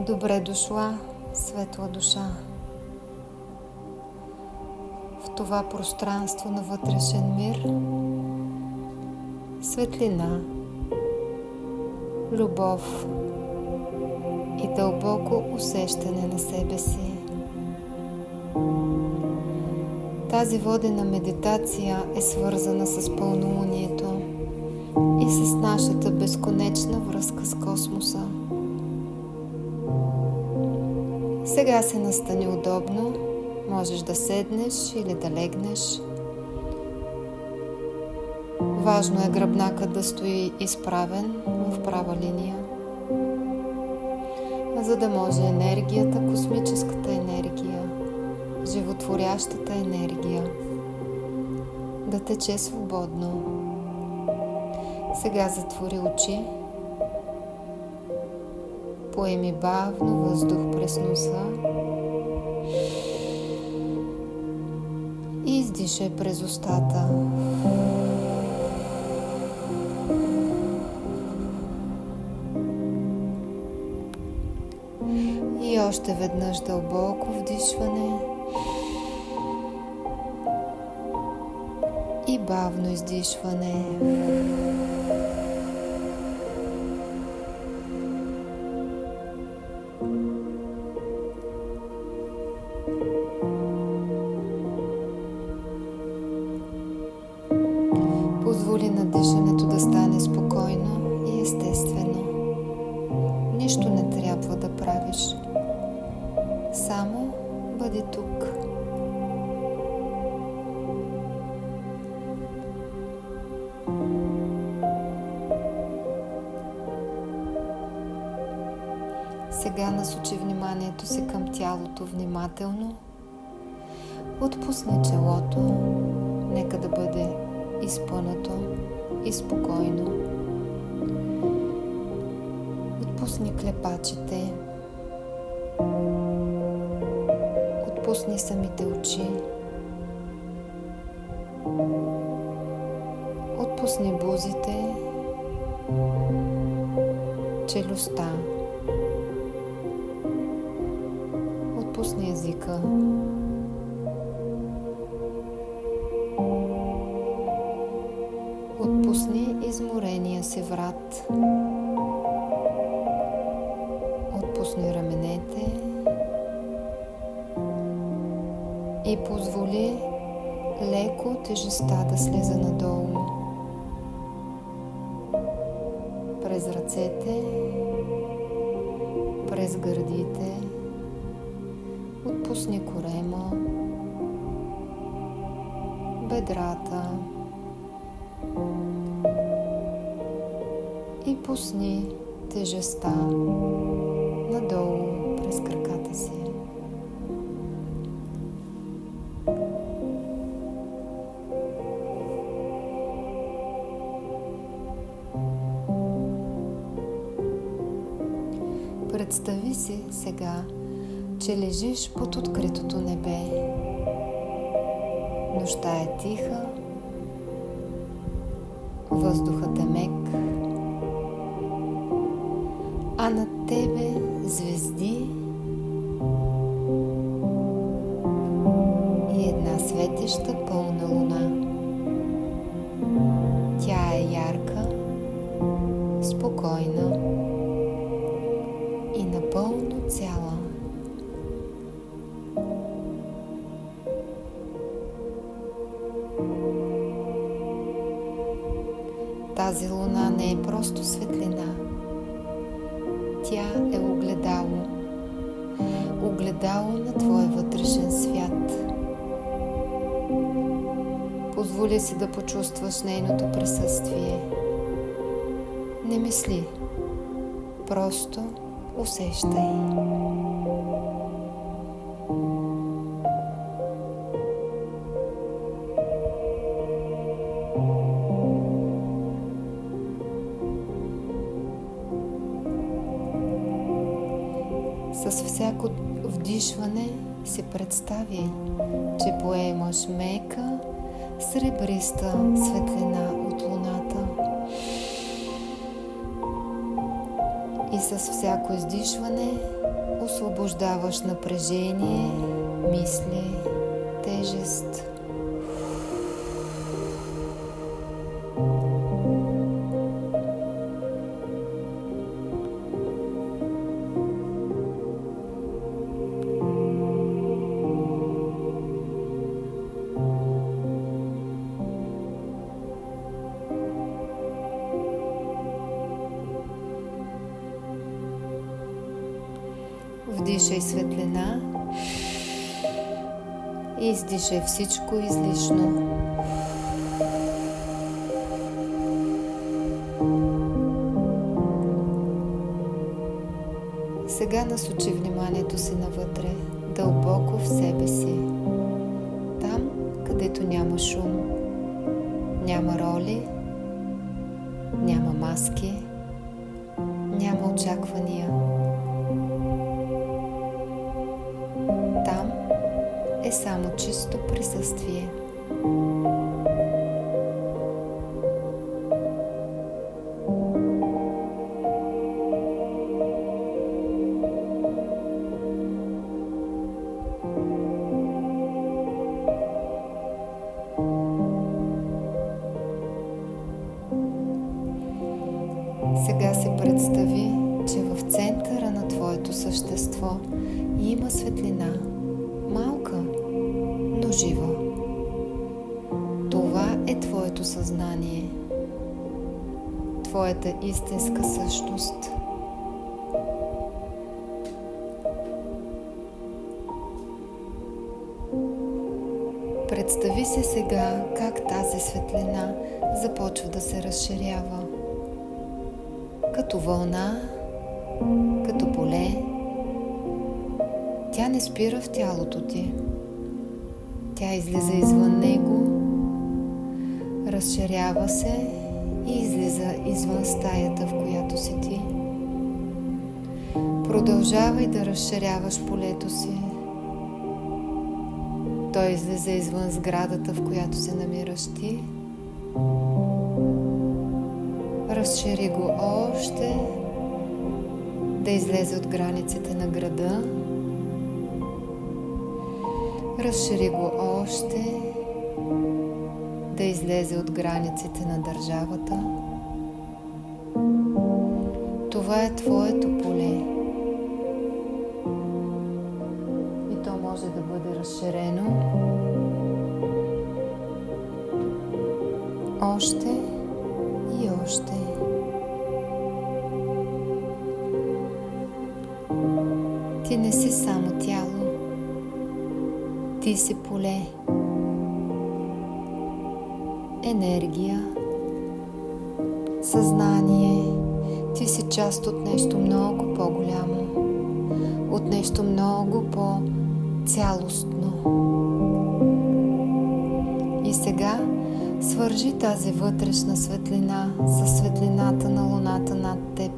Добре дошла, светла душа, в това пространство на вътрешен мир, светлина, любов и дълбоко усещане на себе си. Тази водена медитация е свързана с пълнолунието и с нашата безконечна връзка с космоса. Сега се настани удобно, можеш да седнеш или да легнеш. Важно е гръбнакът да стои изправен в права линия, за да може енергията, космическата енергия, животворящата енергия да тече свободно. Сега затвори очи. Поеми бавно въздух през носа и издишай през устата. И още веднъж дълбоко вдишване и бавно издишване. Позволи на дишането да стане спокойно и естествено. Нищо не трябва да правиш. Само бъди тук. Сега насочи вниманието си към тялото внимателно. Отпусни челото. Нека да бъде изпънато и спокойно. Отпусни клепачите. Отпусни самите очи. Отпусни бузите, челюстта. Отпусни езика. Отпусни изморения си врат. Отпусни раменете и позволи леко тежестта да слиза надолу. През ръцете, през гърдите. Отпусни корема, бедрата и пусни тежестта надолу през краката си. Представи си сега, че лежиш под откритото небе. Нощта е тиха, въздухът е мек, а над тебе звезди и една светеща пълна луна. Тя е ярка, спокойна и напълно цяла. Тази луна не е просто светлина. Тя е огледало. Огледало на твоя вътрешен свят. Позволи си да почувстваш нейното присъствие. Не мисли. Просто усещай. С всяко вдишване си представи, че поемаш мека, сребриста светлина от луната. И с всяко издишване освобождаваш напрежение, мисли, тежест. Вдишай светлина и издишай всичко излишно. Сега насочи вниманието си навътре, дълбоко в себе си. Там, където няма шум, няма роли, няма маски, няма очаквания. Там е само чисто присъствие. Сега се представи, че в центъра на твоето същество има светлина, малка, но жива. Това е твоето съзнание, твоята истинска същност. Представи се сега как тази светлина започва да се разширява. Като вълна, като поле, тя не спира в тялото ти. Тя излиза извън него, разширява се и излиза извън стаята, в която си ти. Продължавай да разширяваш полето си. Той излиза извън сградата, в която се намираш ти. Разшири го още, да излезе от границите на града. Разшири го още, да излезе от границите на държавата. Това е твоето поле. И то може да бъде разширено още и още. Ти не си само тяло. Ти си поле. Енергия. Съзнание. Ти си част от нещо много по-голямо. От нещо много по-цялостно. И сега свържи тази вътрешна светлина със светлината на луната над теб.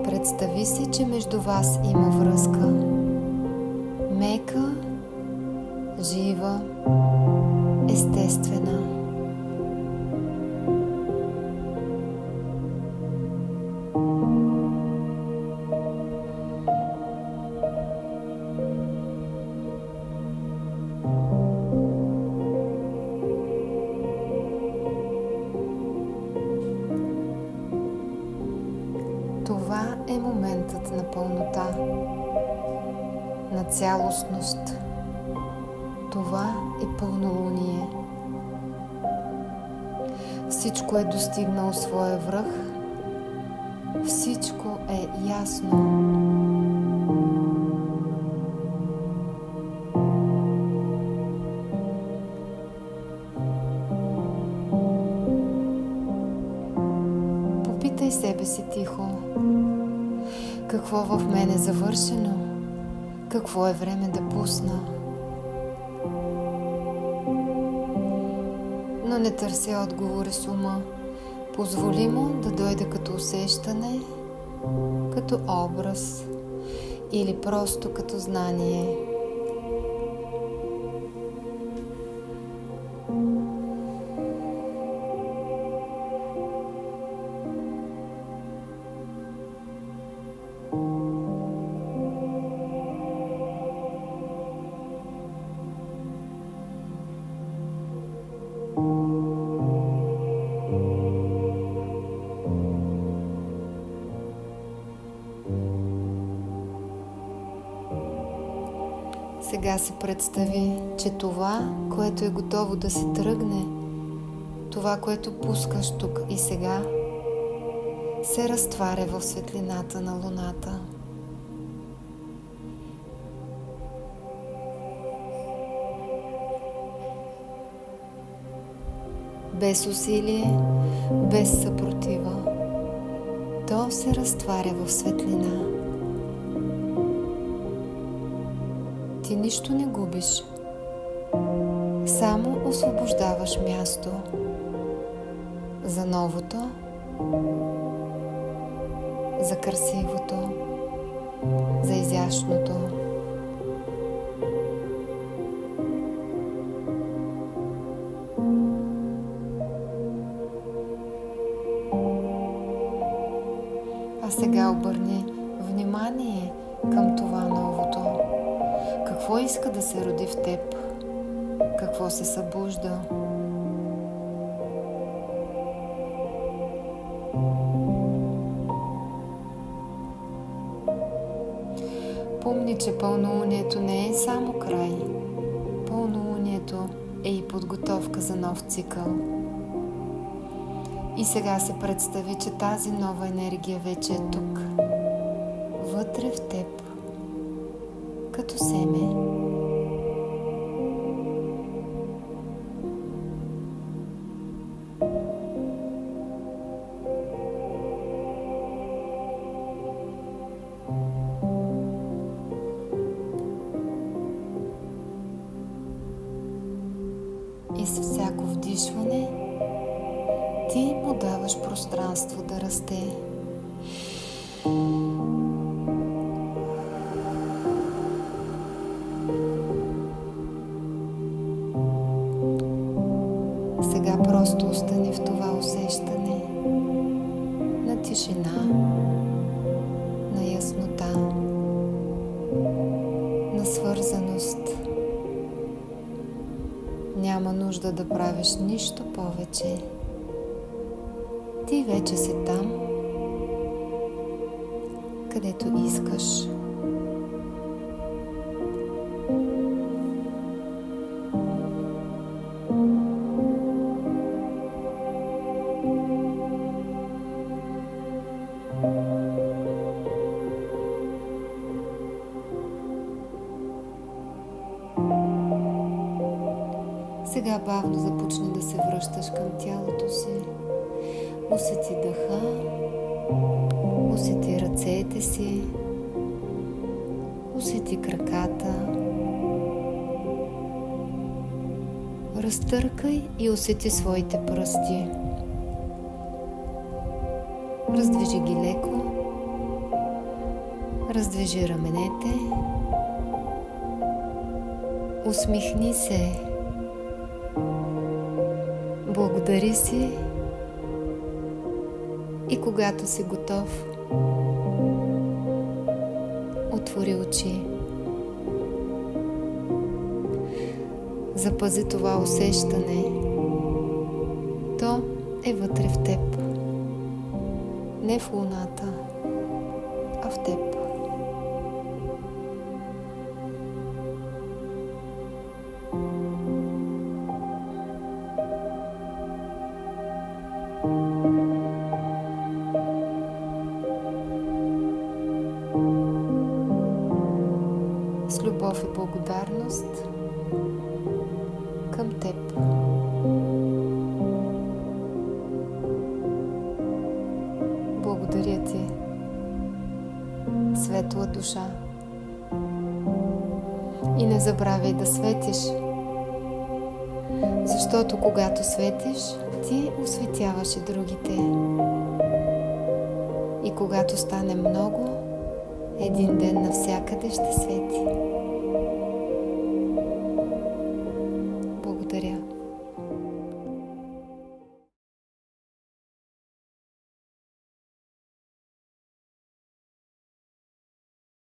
Представи си, че между вас има връзка. Мека, жива, естествена. Това е моментът на пълнота, на цялостност. Това е пълнолуние. Всичко е достигнало своя връх. Всичко е ясно. Попитай себе си тихо. Какво в мен е завършено? Какво е време да пусна? Но не търся отговори с ума. Позволи му да дойде като усещане, като образ или просто като знание. Сега се представи, че това, което е готово да се тръгне, това, което пускаш тук и сега, се разтваря в светлината на луната. Без усилие, без съпротива, то се разтваря в светлина. Ти нищо не губиш, само освобождаваш място за новото, за красивото, за изящното. А сега обърни внимание към това новото. Какво иска да се роди в теб? Какво се събужда? Помни, че пълнолунието не е само край. Пълнолунието е и подготовка за нов цикъл. И сега се представи, че тази нова енергия вече е тук, вътре в теб, като семе. И с всяко вдишване ти му даваш пространство да расте. Сега просто остани в това усещане на тишина, на яснота, на свързаност. Няма нужда да правиш нищо повече. Ти вече си там, където искаш. Сега бавно започни да се връщаш към тялото си. Усети дъха, усети ръцете си, усети краката. Разтъркай и усети своите пръсти. Раздвижи ги леко, раздвижи раменете, усмихни се. Благодари си и когато си готов, отвори очи. Запази това усещане. То е вътре в теб. Не в луната, а в теб. С любов и благодарност към теб. Благодаря ти, светла душа. И не забравяй да светиш, защото когато светиш, ти осветяваш и другите. И когато стане много, един ден навсякъде ще свети.